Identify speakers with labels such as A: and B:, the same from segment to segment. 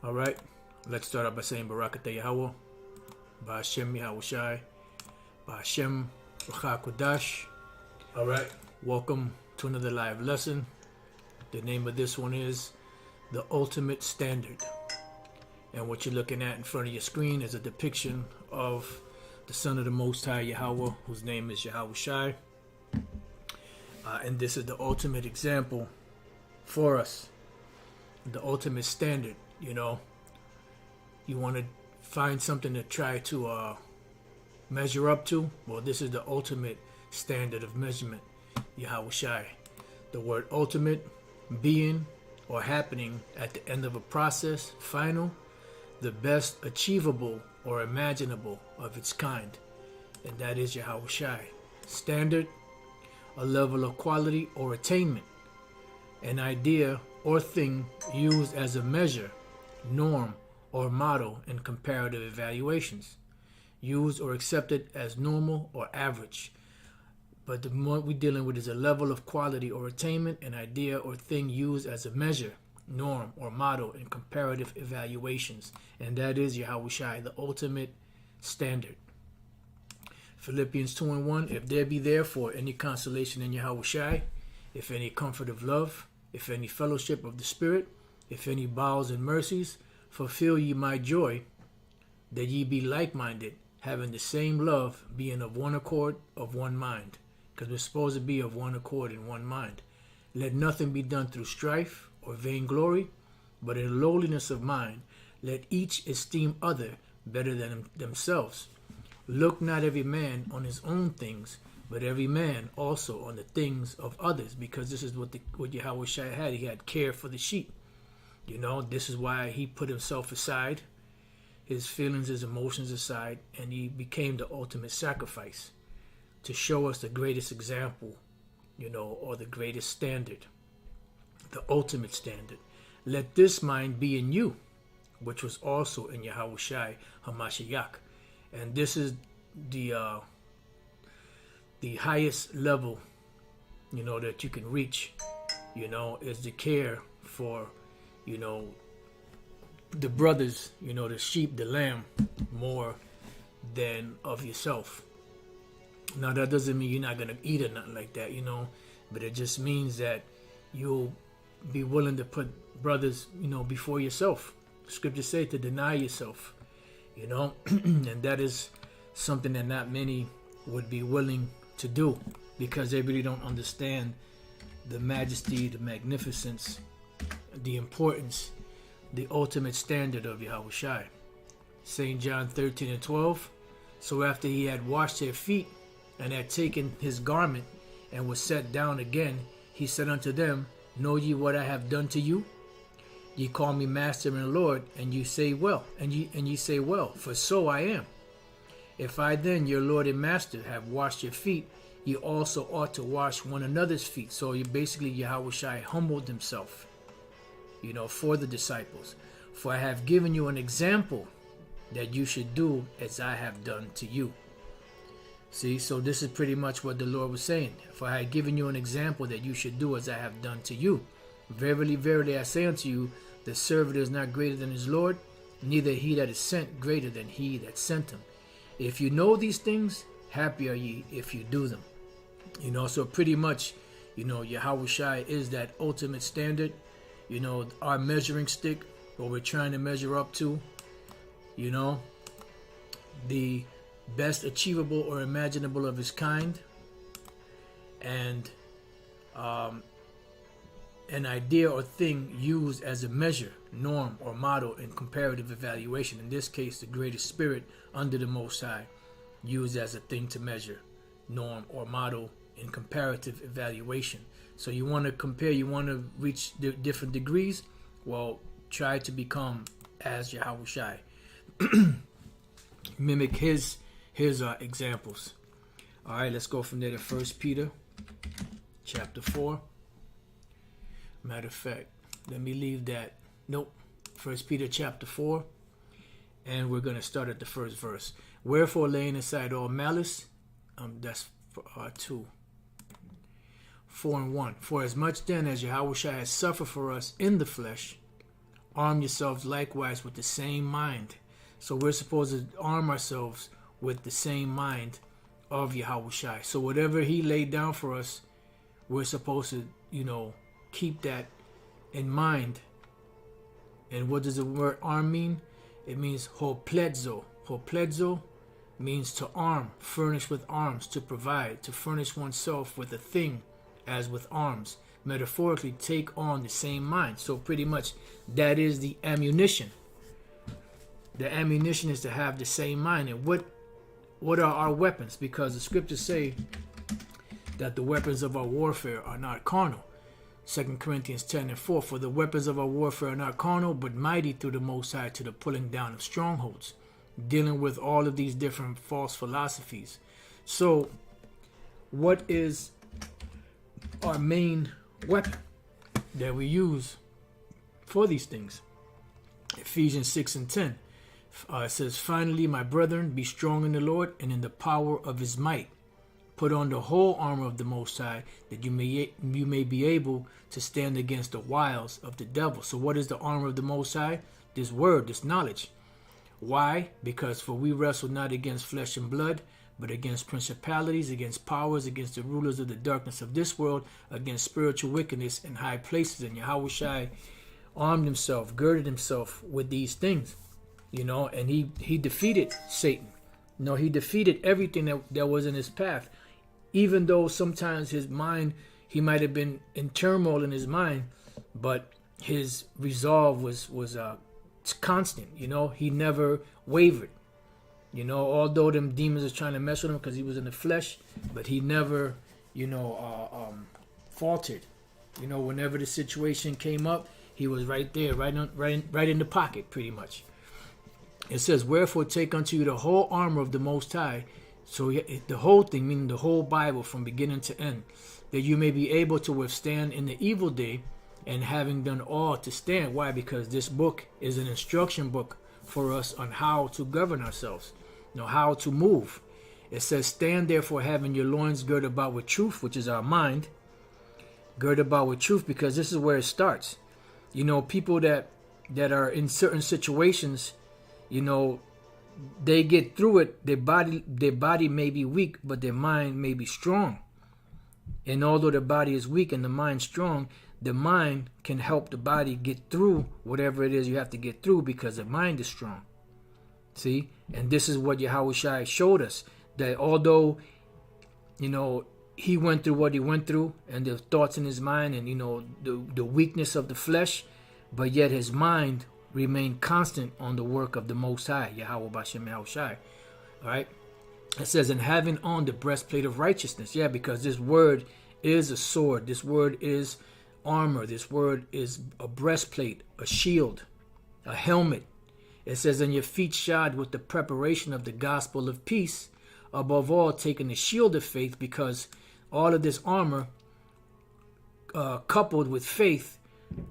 A: All right, let's start out by saying Barakatah Yahweh, Ba'ashem Yahushai, Ba'ashem Rachakodash. All right, welcome to another live lesson. The name of this one is The Ultimate Standard. And what you're looking at in front of your screen is a depiction of the Son of the Most High Yahweh, whose name is Yahushai. And this is the ultimate example for us, the ultimate standard. You know, you want to find something to try to measure up to. Well, this is the ultimate standard of measurement, Yahushai. The word ultimate, being or happening at the end of a process, final, the best achievable or imaginable of its kind. And that is Yahushai. Standard, a level of quality or attainment, an idea or thing used as a measure, norm, or model in comparative evaluations, used or accepted as normal or average. But the what we're dealing with is a level of quality or attainment, an idea or thing used as a measure, norm, or model in comparative evaluations. And that is Yahushai, the ultimate standard. Philippians 2:1, if there be therefore any consolation in Yahushai, if any comfort of love, if any fellowship of the Spirit, if any bowels and mercies, fulfill ye my joy, that ye be like-minded, having the same love, being of one accord, of one mind. Because we're supposed to be of one accord and one mind. Let nothing be done through strife or vainglory, but in lowliness of mind, let each esteem other better than themselves. Look not every man on his own things, but every man also on the things of others, because this is what Yahushua had. He had care for the sheep. You know, this is why he put himself aside, his feelings, his emotions aside, and he became the ultimate sacrifice to show us the greatest example, you know, or the greatest standard, the ultimate standard. Let this mind be in you, which was also in Yahushua HaMashiach. And this is the highest level, you know, that you can reach, you know, is the care for, you know, the brothers, you know, the sheep, the lamb, more than of yourself. Now, that doesn't mean you're not going to eat or nothing like that, you know, but it just means that you'll be willing to put brothers, you know, before yourself. Scripture say to deny yourself, you know, and that is something that not many would be willing to do, because they really don't understand the majesty, the magnificence, the importance, the ultimate standard of Yahushai. St. John 13:12. So after he had washed their feet and had taken his garment and was set down again, he said unto them, know ye what I have done to you? Ye call me Master and Lord, and you say well, and ye say well, for so I am. If I then, your Lord and Master, have washed your feet, ye also ought to wash one another's feet. So you basically, Yahushua humbled himself, you know, for the disciples. For I have given you an example that you should do as I have done to you. See, so this is pretty much what the Lord was saying. For I have given you an example that you should do as I have done to you. Verily, verily, I say unto you, the servant is not greater than his Lord, neither he that is sent greater than he that sent him. If you know these things, happy are ye if you do them. You know, so pretty much, you know, Yahushua is that ultimate standard, you know, our measuring stick, what we're trying to measure up to, you know, the best achievable or imaginable of his kind, and an idea or thing used as a measure, norm, or model in comparative evaluation. In this case, the greatest spirit under the Most High, used as a thing to measure, norm, or model in comparative evaluation. So you want to compare, you want to reach different degrees. Well, try to become as Yahushua. Mimic his examples. All right, let's go from there to 1 Peter chapter 4. Matter of fact, let me leave that. Nope. 1 Peter chapter 4. And we're going to start at the first verse. Wherefore, laying aside all malice, that's 2. 4:1. For as much then as Yahushua has suffered for us in the flesh, arm yourselves likewise with the same mind. So we're supposed to arm ourselves with the same mind of Yahushua. So whatever he laid down for us, we're supposed to, keep that in mind. And what does the word arm mean? It means hopledzo. Hopledzo means to arm, furnish with arms, to provide, to furnish oneself with a thing as with arms. Metaphorically, take on the same mind. So pretty much that is the ammunition. The ammunition is to have the same mind. And what are our weapons? Because the scriptures say that the weapons of our warfare are not carnal. 2 Corinthians 10:4, for the weapons of our warfare are not carnal, but mighty through the Most High to the pulling down of strongholds, dealing with all of these different false philosophies. So, what is our main weapon that we use for these things? Ephesians 6:10, it says, finally, my brethren, be strong in the Lord and in the power of his might. Put on the whole armor of the Most High, that you may be able to stand against the wiles of the devil. So what is the armor of the Most High? This word, this knowledge. Why? Because for we wrestle not against flesh and blood, but against principalities, against powers, against the rulers of the darkness of this world, against spiritual wickedness in high places. And Yahushua armed himself, girded himself with these things, and he defeated Satan. He defeated everything that was in his path. Even though sometimes his mind, he might have been in turmoil in his mind, but his resolve was constant. He never wavered. Although them demons are trying to mess with him because he was in the flesh, but he never, faltered. Whenever the situation came up, he was right there, right in the pocket, pretty much. It says, wherefore take unto you the whole armor of the Most High. So the whole thing, meaning the whole Bible from beginning to end, that you may be able to withstand in the evil day, and having done all to stand. Why? Because this book is an instruction book for us on how to govern ourselves, how to move. It says, stand therefore having your loins girded about with truth, which is our mind, girded about with truth, because this is where it starts. People that are in certain situations, they get through it. Their body may be weak, but their mind may be strong. And although the body is weak and the mind strong, the mind can help the body get through whatever it is you have to get through, because the mind is strong. See? And this is what Yahushua showed us, that although, he went through what he went through, and the thoughts in his mind, and, the weakness of the flesh, but yet his mind remain constant on the work of the Most High, Yahweh Bashem Yahushua. All right. It says, and having on the breastplate of righteousness. Yeah, because this word is a sword. This word is armor. This word is a breastplate, a shield, a helmet. It says, and your feet shod with the preparation of the gospel of peace. Above all, taking the shield of faith, because all of this armor coupled with faith,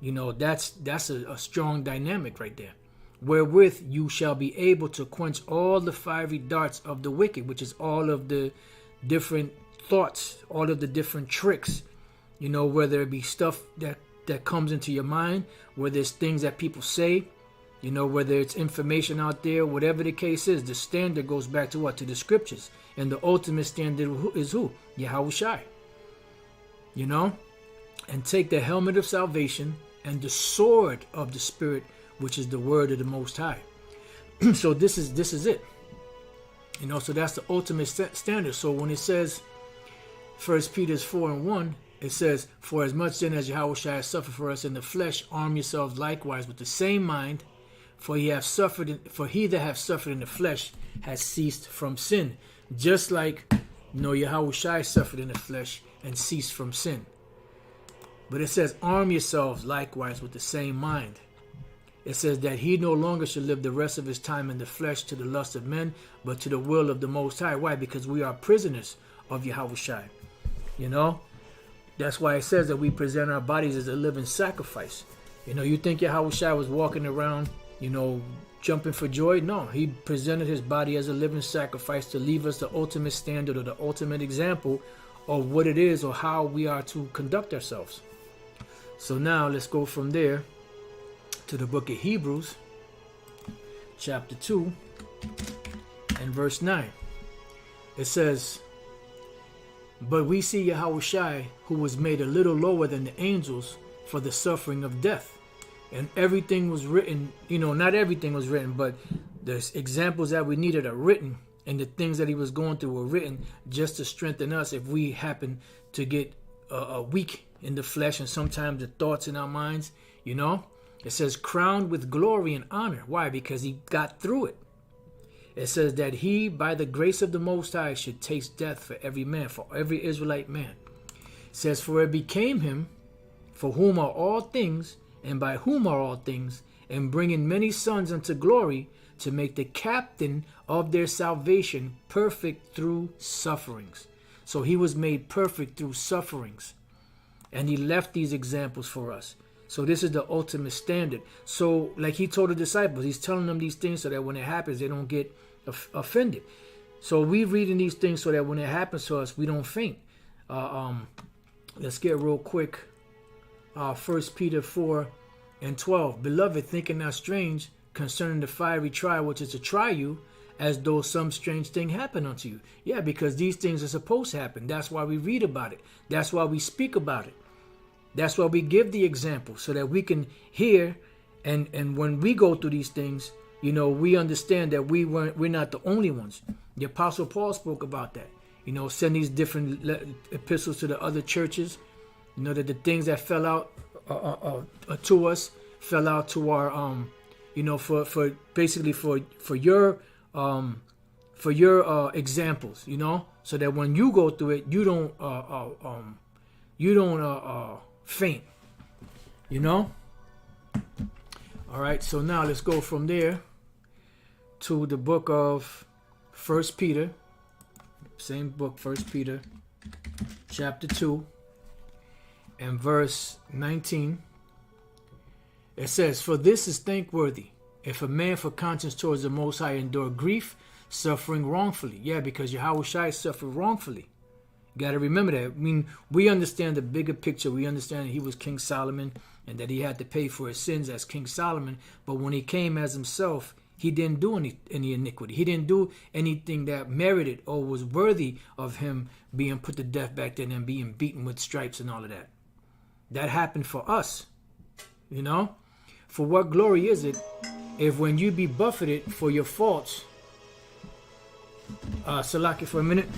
A: that's a strong dynamic right there. Wherewith you shall be able to quench all the fiery darts of the wicked, which is all of the different thoughts, all of the different tricks, whether it be stuff that comes into your mind, whether it's things that people say, whether it's information out there, whatever the case is, the standard goes back to what? To the scriptures. And the ultimate standard is who? Yahushua. And take the helmet of salvation and the sword of the Spirit, which is the word of the Most High. So this is it. So that's the ultimate standard. So when it says 1 Peter 4:1, it says, for as much then as Yahushua has suffered for us in the flesh, arm yourselves likewise with the same mind, for he that have suffered in the flesh has ceased from sin. Just like Yahushua suffered in the flesh and ceased from sin. But it says, arm yourselves likewise with the same mind. It says that he no longer should live the rest of his time in the flesh to the lust of men, but to the will of the Most High. Why? Because we are prisoners of Yahushua. That's why it says that we present our bodies as a living sacrifice. You think Yahushua was walking around, jumping for joy? No, he presented his body as a living sacrifice to leave us the ultimate standard, or the ultimate example of what it is or how we are to conduct ourselves. So now let's go from there to the book of Hebrews, chapter 2, and verse 9. It says, "But we see Yahushai, who was made a little lower than the angels for the suffering of death." And everything was written, not everything was written, but the examples that we needed are written, and the things that he was going through were written just to strengthen us if we happen to get weak in the flesh and sometimes the thoughts in our minds, It says, crowned with glory and honor. Why? Because he got through it. It says that he, by the grace of the Most High, should taste death for every man, for every Israelite man. It says, for it became him, for whom are all things, and by whom are all things, and bringing many sons unto glory, to make the captain of their salvation perfect through sufferings. So he was made perfect through sufferings. And he left these examples for us. So this is the ultimate standard. So like he told the disciples, he's telling them these things so that when it happens, they don't get offended. So we're reading these things so that when it happens to us, we don't faint. Let's get real quick. 1 Peter 4 and 12. Beloved, thinking not strange concerning the fiery trial which is to try you, as though some strange thing happened unto you. Yeah, because these things are supposed to happen. That's why we read about it. That's why we speak about it. That's why we give the example, so that we can hear, and when we go through these things, we understand that we're not the only ones. The Apostle Paul spoke about that. Send these different epistles to the other churches. That the things that fell out to us fell out to our for basically for your examples. So that when you go through it, you don't faint. All right, so now let's go from there to the book of 1 Peter, same book, 1 Peter chapter 2 and verse 19. It says, for this is thankworthy, if a man for conscience towards the Most High endure grief, suffering wrongfully. Yeah, because Yahushua suffered wrongfully. You got to remember that. I mean, we understand the bigger picture. We understand that he was King Solomon and that he had to pay for his sins as King Solomon. But when he came as himself, he didn't do any iniquity. He didn't do anything that merited or was worthy of him being put to death back then and being beaten with stripes and all of that. That happened for us. For what glory is it if when you be buffeted for your faults, Salaki for a minute.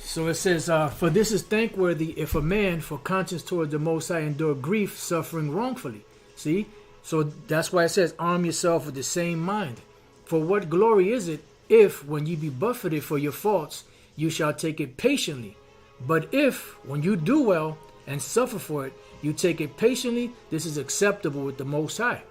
A: So it says, for this is thankworthy if a man for conscience toward the Most High endure grief, suffering wrongfully. See? So that's why it says, arm yourself with the same mind. For what glory is it if, when you be buffeted for your faults, you shall take it patiently? But if, when you do well and suffer for it, you take it patiently, this is acceptable with the Most High.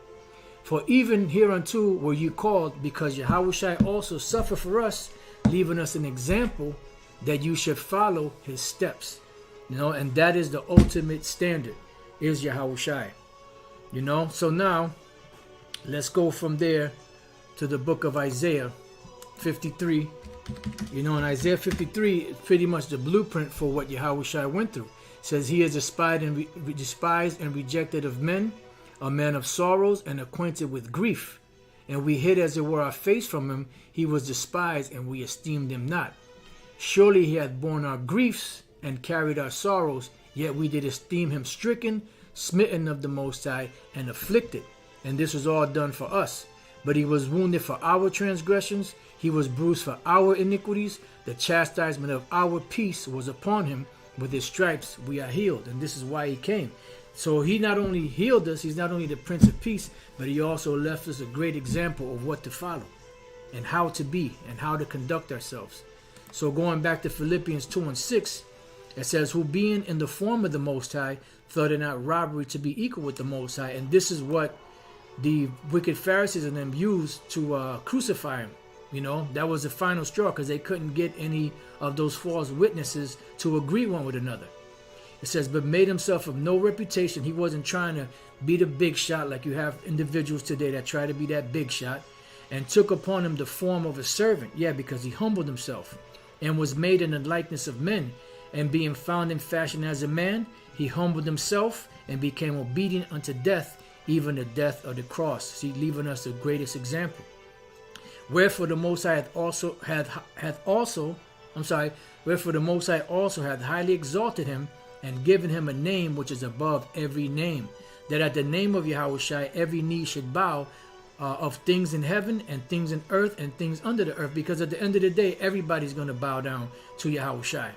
A: For even hereunto were you called, because Yahushua also suffered for us, leaving us an example that you should follow his steps. And that is the ultimate standard, is Yahushua. So now let's go from there to the book of Isaiah 53. In Isaiah 53, it's pretty much the blueprint for what Yahushua went through. It says, he is despised and rejected of men, a man of sorrows and acquainted with grief. And we hid as it were our face from him. He was despised, and we esteemed him not. Surely he hath borne our griefs and carried our sorrows, yet we did esteem him stricken, smitten of the Most High, and afflicted. And this was all done for us. But he was wounded for our transgressions, he was bruised for our iniquities. The chastisement of our peace was upon him. With his stripes we are healed. And this is why he came. So he not only healed us, he's not only the Prince of Peace, but he also left us a great example of what to follow and how to be and how to conduct ourselves. So going back to Philippians 2 and 6, it says, who being in the form of the Most High, thought it not robbery to be equal with the Most High. And this is what the wicked Pharisees and them used to crucify him. You know, that was the final straw because they couldn't get any of those false witnesses to agree one with another. It says, but made himself of no reputation. He wasn't trying to be the big shot like you have individuals today that try to be that big shot, and took upon him the form of a servant. Yeah, because he humbled himself and was made in the likeness of men. And being found in fashion as a man, he humbled himself and became obedient unto death, even the death of the cross. See, leaving us the greatest example. Wherefore the Most High wherefore the Most High also hath highly exalted him and given him a name which is above every name, that at the name of Yahushua every knee should bow, of things in heaven and things in earth and things under the earth, because at the end of the day everybody's going to bow down to Yahushua,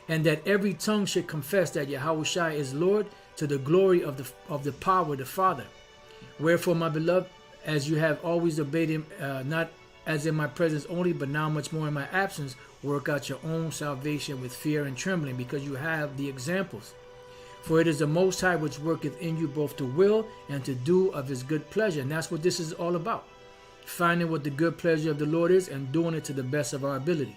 A: and that every tongue should confess that Yahushua is Lord, to the glory of the power of the Father. Wherefore, my beloved, as you have always obeyed him, not as in my presence only, but now much more in my absence, work out your own salvation with fear and trembling, because you have the examples. For it is the Most High which worketh in you both to will and to do of his good pleasure. And that's what this is all about. Finding what the good pleasure of the Lord is and doing it to the best of our ability.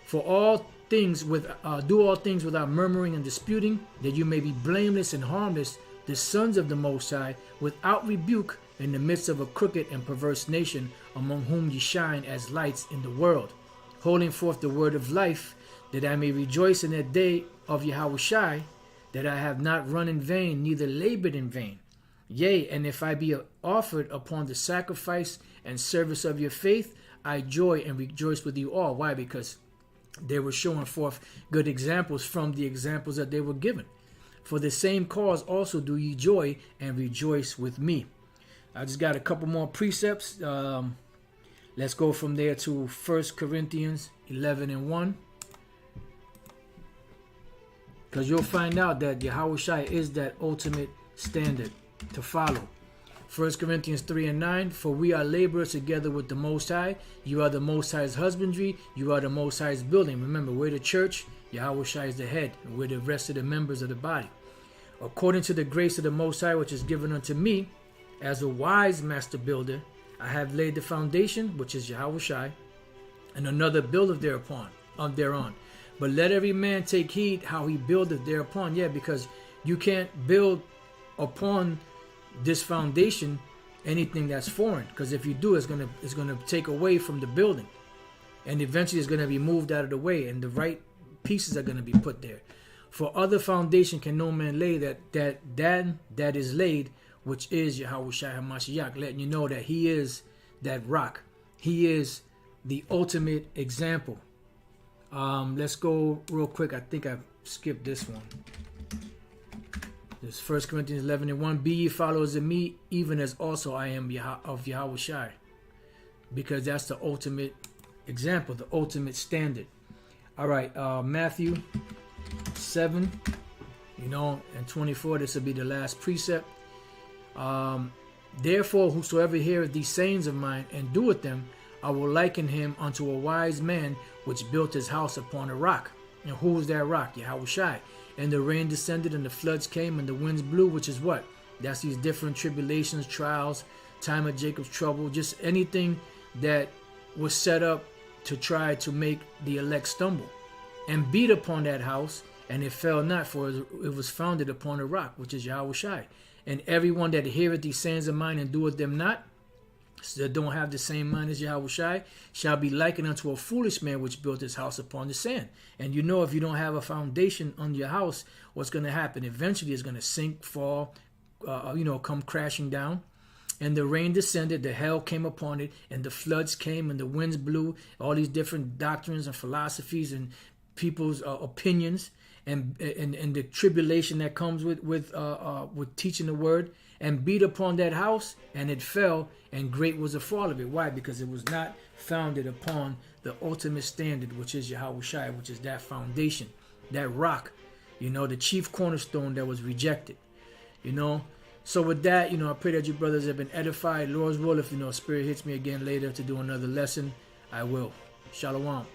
A: For all things do all things without murmuring and disputing, that you may be blameless and harmless, the sons of the Most High, without rebuke, in the midst of a crooked and perverse nation, among whom ye shine as lights in the world, holding forth the word of life, that I may rejoice in that day of Yahushua, that I have not run in vain, neither labored in vain. Yea, and if I be offered upon the sacrifice and service of your faith, I joy and rejoice with you all. Why? Because they were showing forth good examples from the examples that they were given. For the same cause also do ye joy and rejoice with me. I just got a couple more precepts. Let's go from there to 1 Corinthians 11:1. Because you'll find out that Yahushua is that ultimate standard to follow. 1 Corinthians 3:9, for we are laborers together with the Most High. You are the Most High's husbandry. You are the Most High's building. Remember, we're the church. Yahushua is the head. And we're the rest of the members of the body. According to the grace of the Most High, which is given unto me, as a wise master builder, I have laid the foundation, which is Yahushua, and another buildeth thereon. But let every man take heed how he buildeth thereupon. Yeah, because you can't build upon this foundation anything that's foreign, because if you do, it's gonna take away from the building, and eventually it's gonna be moved out of the way, and the right pieces are gonna be put there. For other foundation can no man lay that is laid, which is Yahushua HaMashiach, letting you know that he is that rock. He is the ultimate example. Let's go real quick. I think I skipped this one. This 1 Corinthians 11:1. Be ye followers of me, even as also I am of Yahushua. Because that's the ultimate example, the ultimate standard. All right, Matthew 7, and 24. This will be the last precept. Therefore, whosoever heareth these sayings of mine and doeth them, I will liken him unto a wise man which built his house upon a rock. And who was that rock? Yahushua. And the rain descended, and the floods came, and the winds blew, which is what? That's these different tribulations, trials, time of Jacob's trouble, just anything that was set up to try to make the elect stumble. And beat upon that house, and it fell not, for it was founded upon a rock, which is Yahushua. And everyone that heareth these sayings of mine and doeth them not, that don't have the same mind as Yahushua, shall be likened unto a foolish man which built his house upon the sand. And if you don't have a foundation on your house, what's going to happen? Eventually it's going to sink, fall, come crashing down. And the rain descended, the hail came upon it, and the floods came, and the winds blew, all these different doctrines and philosophies and people's opinions, and the tribulation that comes with teaching the word, and beat upon that house, and it fell, and great was the fall of it. Why? Because it was not founded upon the ultimate standard, which is Yahushua, which is that foundation, that rock, the chief cornerstone that was rejected. So with that, I pray that you brothers have been edified. Lord's will, if Spirit hits me again later to do another lesson, I will. Shalom.